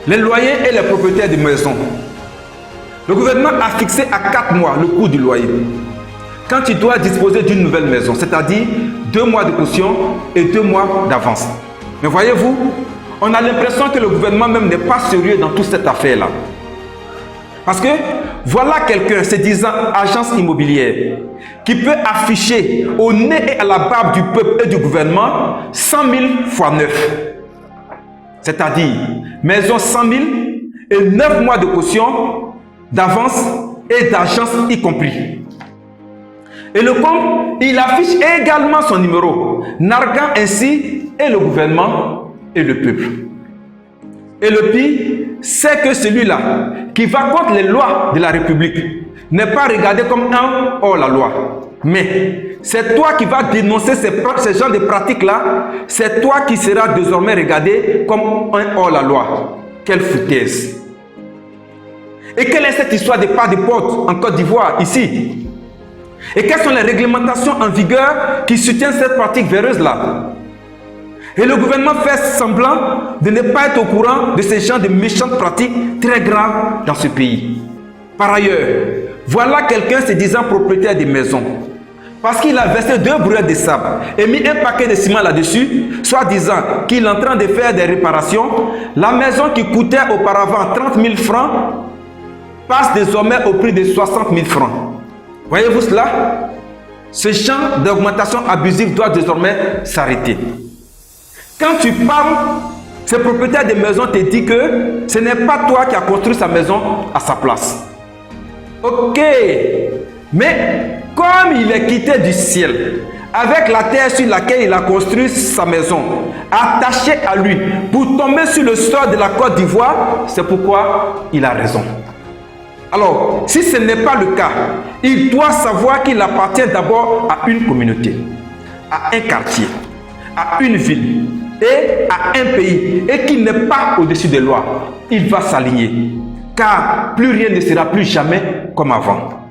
les loyers et les propriétaires de maisons. Le gouvernement a fixé à 4 mois le coût du loyer. Quand tu dois disposer d'une nouvelle maison, c'est-à-dire 2 mois de caution et 2 mois d'avance. Mais voyez-vous, on a l'impression que le gouvernement même n'est pas sérieux dans toute cette affaire-là. Parce que voilà quelqu'un se disant agence immobilière qui peut afficher au nez et à la barbe du peuple et du gouvernement 100 000 fois 9. C'est-à-dire maison 100 000 et 9 mois de caution, d'avance et d'agence y compris. Et le compte, il affiche également son numéro, narguant ainsi et le gouvernement et le peuple. Et le pire, c'est que celui-là qui va contre les lois de la République n'est pas regardé comme un hors-la-loi. Mais c'est toi qui vas dénoncer ces genres de pratiques-là, c'est toi qui seras désormais regardé comme un hors-la-loi. Quelle foutaise! Et quelle est cette histoire de pas de porte en Côte d'Ivoire, ici? Et quelles sont les réglementations en vigueur qui soutiennent cette pratique véreuse-là? Et le gouvernement fait semblant de ne pas être au courant de ces genres de méchantes pratiques très graves dans ce pays. Par ailleurs, voilà quelqu'un se disant propriétaire des maisons. Parce qu'il a versé 2 brouettes de sable et mis un paquet de ciment là-dessus, soit disant qu'il est en train de faire des réparations, la maison qui coûtait auparavant 30 000 francs passe désormais au prix de 60 000 francs. Voyez-vous cela? Ce genre d'augmentation abusive doit désormais s'arrêter. Quand tu parles, ce propriétaire de maison te dit que ce n'est pas toi qui as construit sa maison à sa place. Ok, mais comme il est quitté du ciel, avec la terre sur laquelle il a construit sa maison, attachée à lui, pour tomber sur le sol de la Côte d'Ivoire, c'est pourquoi il a raison. Alors, si ce n'est pas le cas, il doit savoir qu'il appartient d'abord à une communauté, à un quartier, à une ville et à un pays, et qu'il n'est pas au-dessus des lois. Il va s'aligner, car plus rien ne sera plus jamais comme avant.